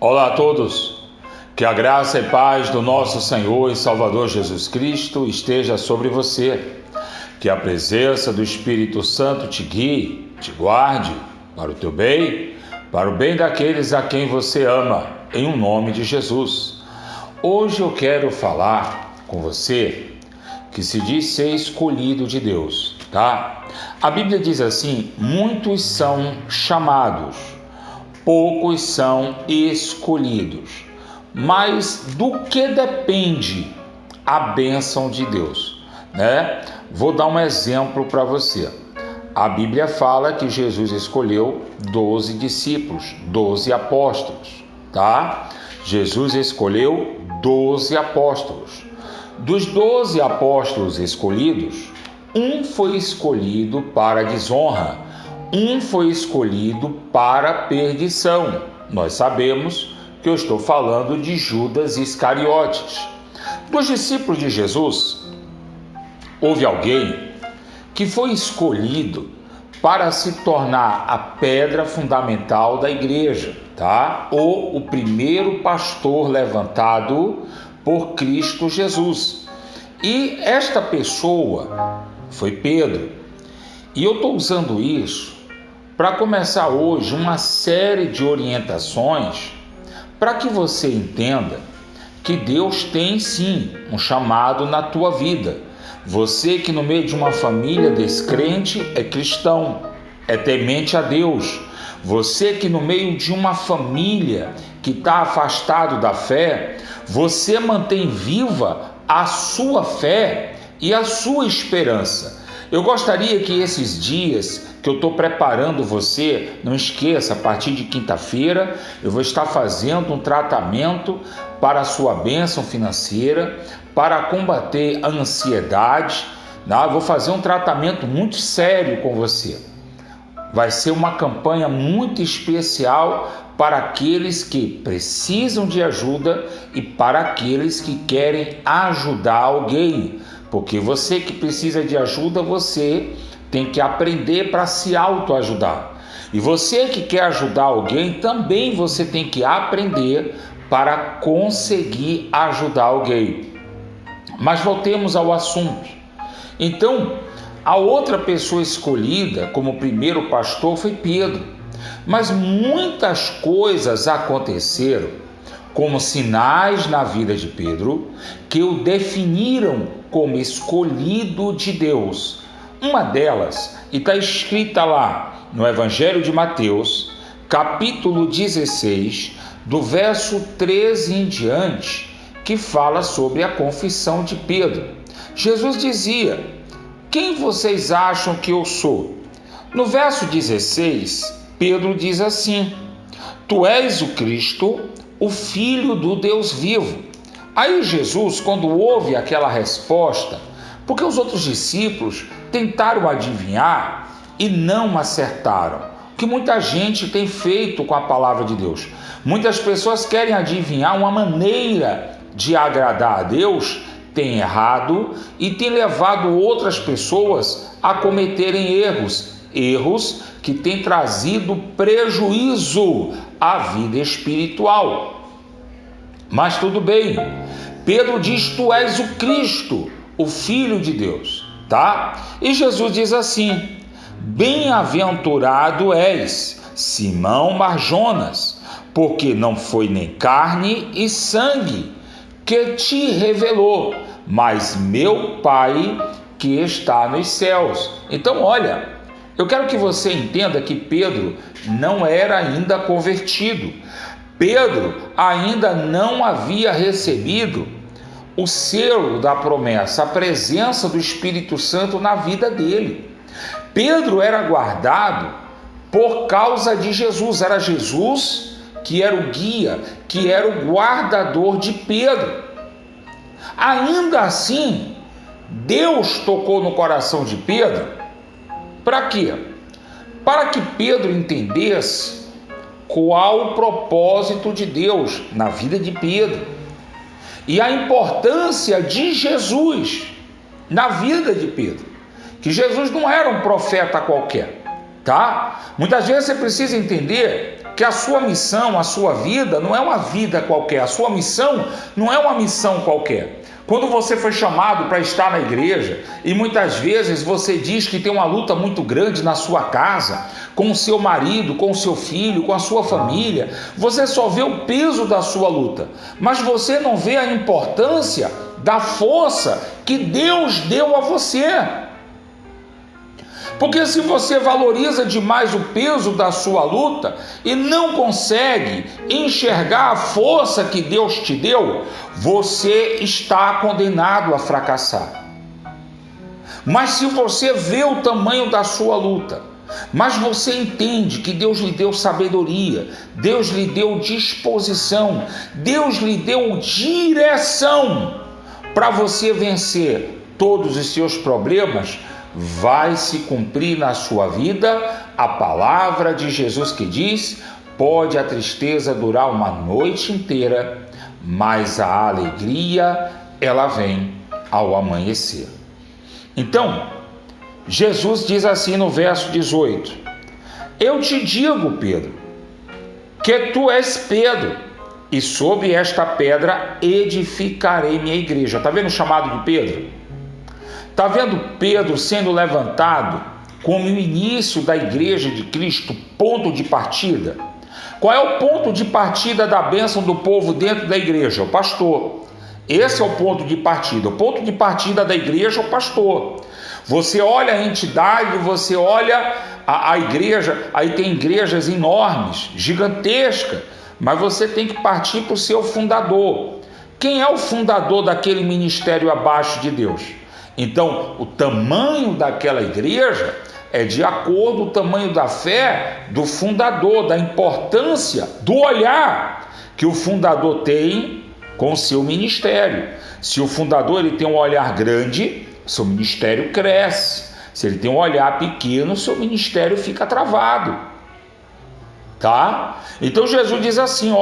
Olá a todos, que a graça e paz do nosso Senhor e Salvador Jesus Cristo esteja sobre você, que a presença do Espírito Santo te guie, te guarde para o teu bem, para o bem daqueles a quem você ama, em um nome de Jesus. Hoje eu quero falar com você que se diz ser escolhido de Deus, tá? A Bíblia diz assim: muitos são chamados, poucos são escolhidos. Mas do que depende a bênção de Deus, né? Vou dar um exemplo para você. A Bíblia fala que Jesus escolheu 12 discípulos, 12 apóstolos, tá? Jesus escolheu 12 apóstolos. Dos 12 apóstolos escolhidos, um foi escolhido para a desonra, um foi escolhido para a perdição. Nós sabemos que eu estou falando de Judas Iscariotes. Dos discípulos de Jesus, houve alguém que foi escolhido para se tornar a pedra fundamental da igreja, tá? Ou o primeiro pastor levantado por Cristo Jesus. E esta pessoa foi Pedro. E eu estou usando isso para começar hoje uma série de orientações para que você entenda que Deus tem sim um chamado na tua vida. Você que no meio de uma família descrente é cristão, é temente a Deus. Você que no meio de uma família que está afastado da fé, você mantém viva a sua fé e a sua esperança. Eu gostaria que esses dias que eu estou preparando você, não esqueça, a partir de quinta-feira eu vou estar fazendo um tratamento para a sua bênção financeira, para combater a ansiedade, né? Eu vou fazer um tratamento muito sério com você. Vai ser uma campanha muito especial para aqueles que precisam de ajuda e para aqueles que querem ajudar alguém. Porque você que precisa de ajuda, você tem que aprender para se autoajudar. E você que quer ajudar alguém, também você tem que aprender para conseguir ajudar alguém. Mas voltemos ao assunto. Então, a outra pessoa escolhida como primeiro pastor foi Pedro. Mas muitas coisas aconteceram como sinais na vida de Pedro que o definiram como escolhido de Deus. Uma delas está escrita lá no Evangelho de Mateus, capítulo 16, do verso 13 em diante, que fala sobre a confissão de Pedro. Jesus dizia: quem vocês acham que eu sou? No verso 16, Pedro diz assim: tu és o Cristo, o Filho do Deus vivo. Aí Jesus, quando ouve aquela resposta, porque os outros discípulos tentaram adivinhar e não acertaram, o que muita gente tem feito com a palavra de Deus. Muitas pessoas querem adivinhar uma maneira de agradar a Deus, tem errado e tem levado outras pessoas a cometerem erros que têm trazido prejuízo à vida espiritual. Mas tudo bem, Pedro diz: tu és o Cristo, o Filho de Deus, tá? E Jesus diz assim: bem-aventurado és, Simão Barjonas, porque não foi nem carne e sangue que te revelou, mas meu Pai que está nos céus. Então, olha, eu quero que você entenda que Pedro não era ainda convertido. Pedro ainda não havia recebido o selo da promessa, a presença do Espírito Santo na vida dele. Pedro era guardado por causa de Jesus. Era Jesus que era o guia, que era o guardador de Pedro. Ainda assim, Deus tocou no coração de Pedro. Para quê? Para que Pedro entendesse qual o propósito de Deus na vida de Pedro e a importância de Jesus na vida de Pedro. Que Jesus não era um profeta qualquer, tá? Muitas vezes você precisa entender que a sua missão, a sua vida, não é uma vida qualquer, a sua missão não é uma missão qualquer. Quando você foi chamado para estar na igreja, e muitas vezes você diz que tem uma luta muito grande na sua casa, com o seu marido, com o seu filho, com a sua família, você só vê o peso da sua luta, mas você não vê a importância da força que Deus deu a você. Porque se você valoriza demais o peso da sua luta e não consegue enxergar a força que Deus te deu, você está condenado a fracassar. Mas se você vê o tamanho da sua luta, mas você entende que Deus lhe deu sabedoria, Deus lhe deu disposição, Deus lhe deu direção para você vencer todos os seus problemas, vai se cumprir na sua vida a palavra de Jesus que diz: pode a tristeza durar uma noite inteira, mas a alegria ela vem ao amanhecer. Então, Jesus diz assim no verso 18: eu te digo, Pedro, que tu és Pedro, e sobre esta pedra edificarei minha igreja. Está vendo o chamado de Pedro? Está vendo Pedro sendo levantado como o início da igreja de Cristo, ponto de partida? Qual é o ponto de partida da bênção do povo dentro da igreja? O pastor. Esse é o ponto de partida. O ponto de partida da igreja é o pastor. Você olha a entidade, você olha a igreja, aí tem igrejas enormes, gigantescas, mas você tem que partir para o seu fundador. Quem é o fundador daquele ministério abaixo de Deus? Então, o tamanho daquela igreja é de acordo com o tamanho da fé do fundador, da importância do olhar que o fundador tem com o seu ministério. Se o fundador ele tem um olhar grande, seu ministério cresce. Se ele tem um olhar pequeno, seu ministério fica travado. Tá? Então Jesus diz assim,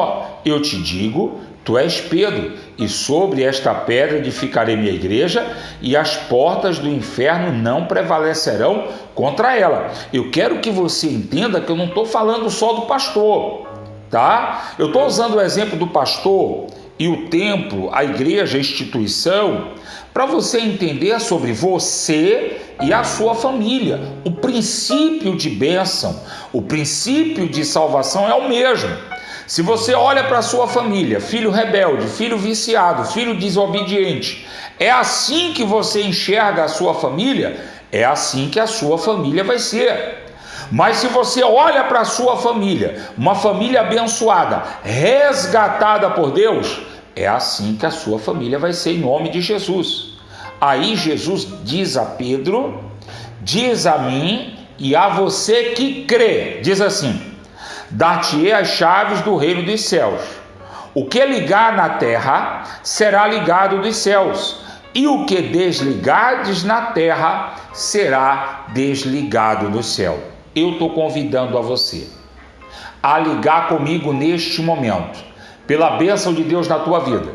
eu te digo, tu és Pedro, e sobre esta pedra edificarei minha igreja, e as portas do inferno não prevalecerão contra ela. Eu quero que você entenda que eu não estou falando só do pastor, tá? Eu estou usando o exemplo do pastor e o templo, a igreja, a instituição, para você entender sobre você e a sua família. O princípio de bênção, o princípio de salvação é o mesmo. Se você olha para a sua família, filho rebelde, filho viciado, filho desobediente, é assim que você enxerga a sua família, é assim que a sua família vai ser. Mas se você olha para a sua família, uma família abençoada, resgatada por Deus, é assim que a sua família vai ser, em nome de Jesus. Aí Jesus diz a Pedro, diz a mim e a você que crê, diz assim: dar-te-ei as chaves do reino dos céus. O que ligar na terra será ligado dos céus, e o que desligardes na terra será desligado do céu. Eu estou convidando a você a ligar comigo neste momento, pela bênção de Deus na tua vida.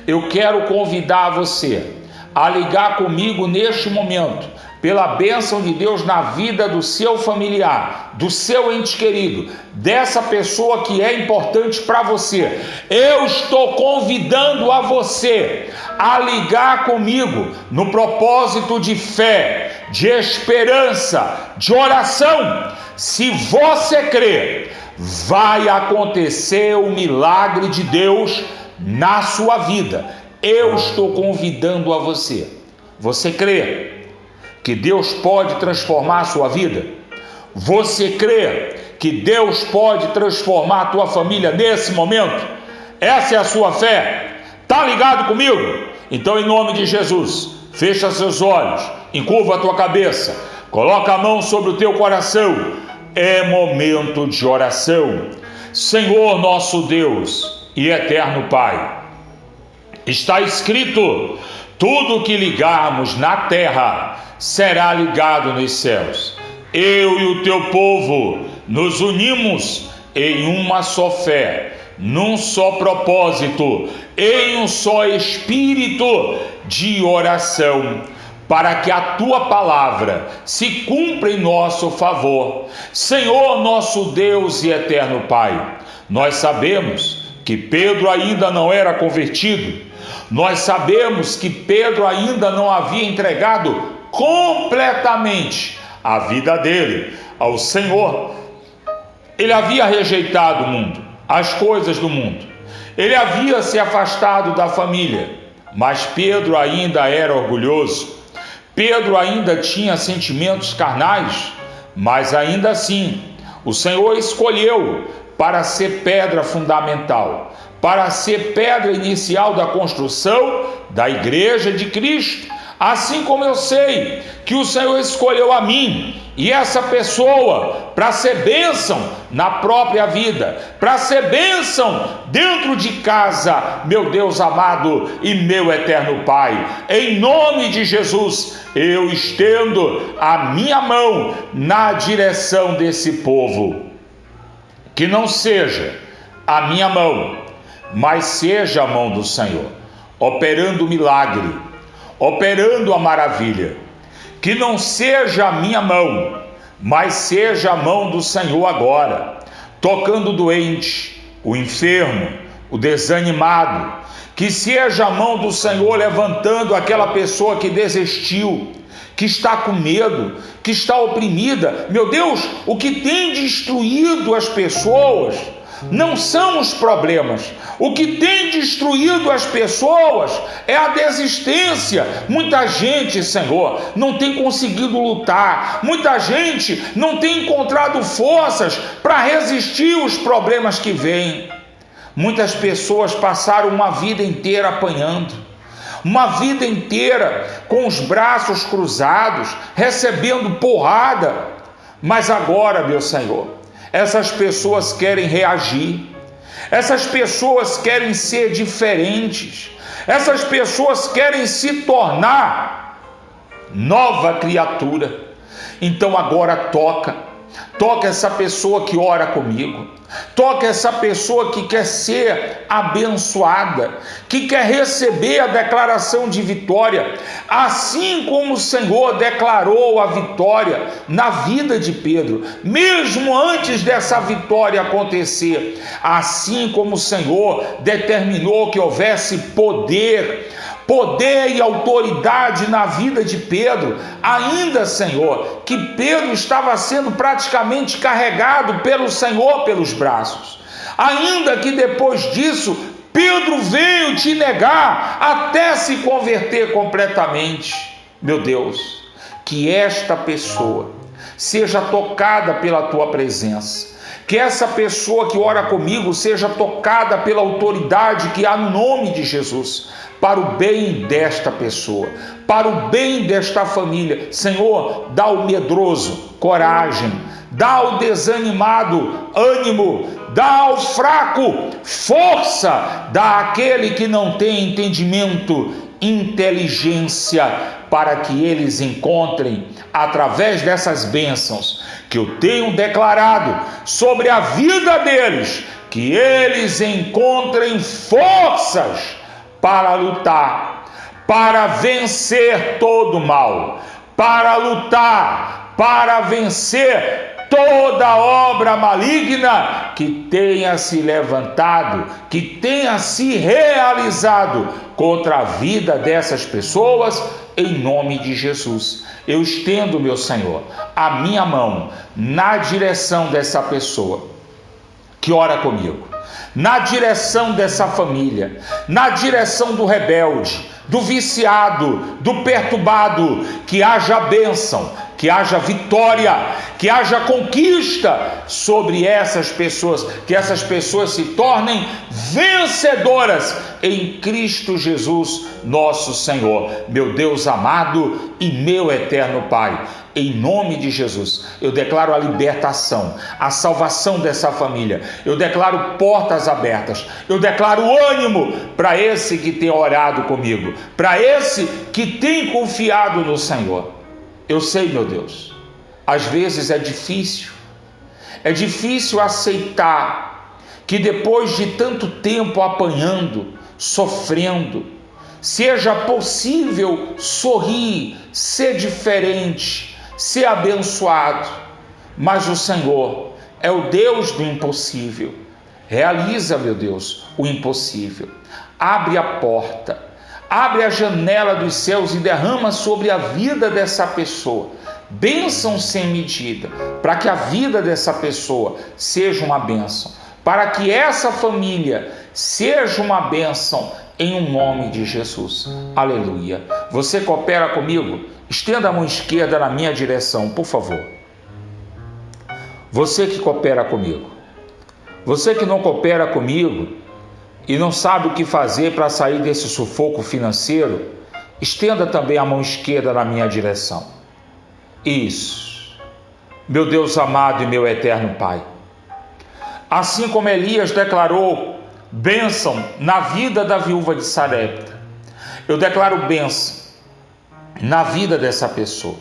Eu quero convidar você a ligar comigo neste momento, pela bênção de Deus na vida do seu familiar, do seu ente querido, dessa pessoa que é importante para você. Eu estou convidando a você a ligar comigo no propósito de fé, de esperança, de oração. Se você crer, vai acontecer o milagre de Deus na sua vida. Eu estou convidando a você. Você crê que Deus pode transformar a sua vida? Você crê que Deus pode transformar a tua família nesse momento? Essa é a sua fé? Tá ligado comigo? Então, em nome de Jesus, fecha seus olhos, encurva a tua cabeça, coloca a mão sobre o teu coração. É momento de oração. Senhor nosso Deus e eterno Pai, está escrito: tudo que ligarmos na terra será ligado nos céus. Eu e o teu povo nos unimos em uma só fé, num só propósito, em um só espírito de oração, para que a tua palavra se cumpra em nosso favor. Senhor, nosso Deus e eterno Pai, nós sabemos que Pedro ainda não era convertido, nós sabemos que Pedro ainda não havia entregado completamente a vida dele ao Senhor. Ele havia rejeitado o mundo, as coisas do mundo, ele havia se afastado da família, mas Pedro ainda era orgulhoso, Pedro ainda tinha sentimentos carnais, mas ainda assim, o Senhor escolheu para ser pedra fundamental, para ser pedra inicial da construção da Igreja de Cristo. Assim como eu sei que o Senhor escolheu a mim e essa pessoa para ser bênção na própria vida, para ser bênção dentro de casa, meu Deus amado e meu eterno Pai, em nome de Jesus, eu estendo a minha mão na direção desse povo. Que não seja a minha mão, mas seja a mão do Senhor, operando o milagre, operando a maravilha. Que não seja a minha mão, mas seja a mão do Senhor agora, tocando o doente, o enfermo, o desanimado. Que seja a mão do Senhor levantando aquela pessoa que desistiu, que está com medo, que está oprimida. Meu Deus, o que tem destruído as pessoas não são os problemas. O que tem destruído as pessoas é a desistência. Muita gente, Senhor, não tem conseguido lutar. Muita gente não tem encontrado forças para resistir aos problemas que vêm. Muitas pessoas passaram uma vida inteira apanhando, uma vida inteira com os braços cruzados, recebendo porrada. Mas agora, meu Senhor, essas pessoas querem reagir, essas pessoas querem ser diferentes, essas pessoas querem se tornar nova criatura. Então agora toca essa pessoa que ora comigo, toca essa pessoa que quer ser abençoada, que quer receber a declaração de vitória, assim como o Senhor declarou a vitória na vida de Pedro, mesmo antes dessa vitória acontecer, assim como o Senhor determinou que houvesse poder e autoridade na vida de Pedro, ainda, Senhor, que Pedro estava sendo praticamente carregado pelo Senhor pelos braços, ainda que depois disso Pedro veio te negar até se converter completamente. Meu Deus, que esta pessoa seja tocada pela tua presença, que essa pessoa que ora comigo seja tocada pela autoridade que há no nome de Jesus, para o bem desta pessoa, para o bem desta família. Senhor, dá ao medroso coragem, dá ao desanimado ânimo, dá ao fraco força, dá àquele que não tem entendimento, inteligência, para que eles encontrem, através dessas bênçãos que eu tenho declarado sobre a vida deles, que eles encontrem forças para lutar, para vencer todo o mal, para lutar, para vencer toda obra maligna que tenha se levantado, que tenha se realizado contra a vida dessas pessoas, em nome de Jesus. Eu estendo, meu Senhor, a minha mão na direção dessa pessoa que ora comigo, na direção dessa família, na direção do rebelde, do viciado, do perturbado, que haja bênção, que haja vitória, que haja conquista sobre essas pessoas, que essas pessoas se tornem vencedoras em Cristo Jesus, nosso Senhor, meu Deus amado e meu eterno Pai. Em nome de Jesus, eu declaro a libertação, a salvação dessa família. Eu declaro portas abertas. Eu declaro ânimo para esse que tem orado comigo, para esse que tem confiado no Senhor. Eu sei, meu Deus, às vezes é difícil aceitar que depois de tanto tempo apanhando, sofrendo, seja possível sorrir, ser diferente, ser abençoado. Mas o Senhor é o Deus do impossível. Realiza, meu Deus, o impossível. Abre a porta, abre a janela dos céus e derrama sobre a vida dessa pessoa bênção sem medida, para que a vida dessa pessoa seja uma bênção, para que essa família seja uma bênção, em um nome de Jesus. Aleluia. Você coopera comigo? Estenda a mão esquerda na minha direção, por favor. Você que coopera comigo. Você que não coopera comigo e não sabe o que fazer para sair desse sufoco financeiro, estenda também a mão esquerda na minha direção. Isso. Meu Deus amado e meu eterno Pai, assim como Elias declarou bênção na vida da viúva de Sarepta, eu declaro bênção na vida dessa pessoa,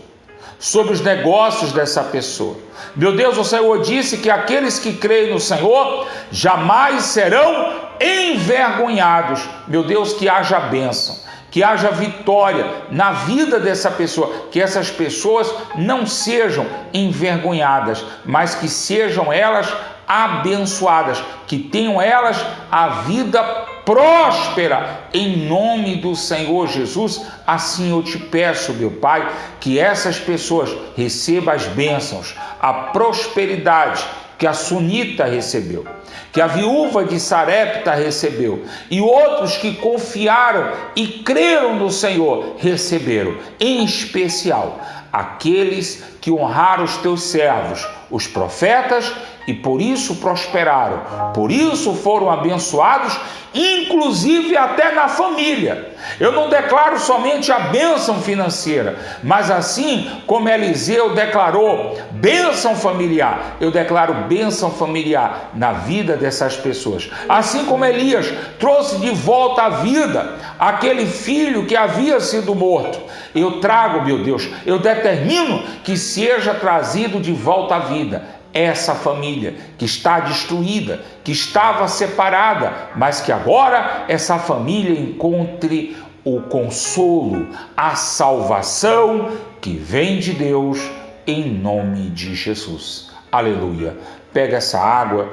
sobre os negócios dessa pessoa. Meu Deus, o Senhor disse que aqueles que creem no Senhor jamais serão envergonhados. Meu Deus, que haja bênção, que haja vitória na vida dessa pessoa, que essas pessoas não sejam envergonhadas, mas que sejam elas abençoadas, que tenham elas a vida próspera, em nome do Senhor Jesus. Assim eu te peço, meu Pai, que essas pessoas recebam as bênçãos, a prosperidade que a sunita recebeu, que a viúva de Sarepta recebeu, e outros que confiaram e creram no Senhor receberam, em especial aqueles que honraram os teus servos, os profetas, e por isso prosperaram, por isso foram abençoados, inclusive até na família. Eu não declaro somente a bênção financeira, mas assim como Eliseu declarou bênção familiar, eu declaro bênção familiar na vida dessas pessoas. Assim como Elias trouxe de volta à vida aquele filho que havia sido morto, eu trago, meu Deus, eu determino que seja trazido de volta à vida essa família que está destruída, que estava separada, mas que agora essa família encontre o consolo, a salvação que vem de Deus, em nome de Jesus. Aleluia. Pega essa água,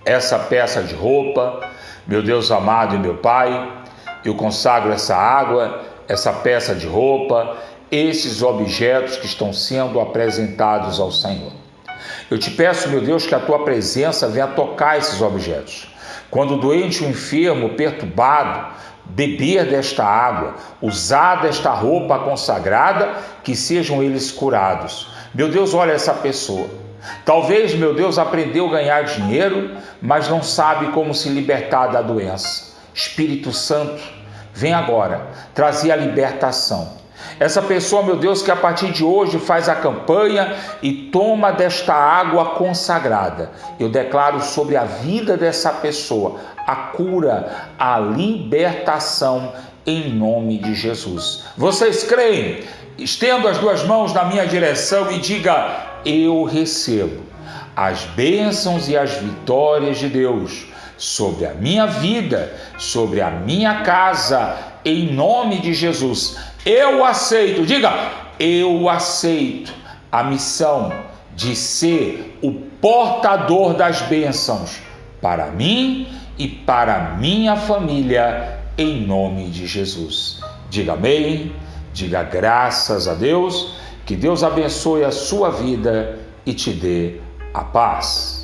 essa peça de roupa, meu Deus amado e meu Pai, eu consagro essa água, essa peça de roupa, esses objetos que estão sendo apresentados ao Senhor. Eu te peço, meu Deus, que a tua presença venha tocar esses objetos. Quando o doente, o enfermo, o perturbado, beber desta água, usar desta roupa consagrada, que sejam eles curados. Meu Deus, olha essa pessoa. Talvez, meu Deus, aprendeu a ganhar dinheiro, mas não sabe como se libertar da doença. Espírito Santo, vem agora trazer a libertação. Essa pessoa, meu Deus, que a partir de hoje faz a campanha e toma desta água consagrada, eu declaro sobre a vida dessa pessoa a cura, a libertação, em nome de Jesus. Vocês creem? Estendo as duas mãos na minha direção e diga: eu recebo as bênçãos e as vitórias de Deus sobre a minha vida, sobre a minha casa, em nome de Jesus. Eu aceito, diga, eu aceito a missão de ser o portador das bênçãos para mim e para a minha família, em nome de Jesus. Diga amém, diga graças a Deus, que Deus abençoe a sua vida e te dê a paz.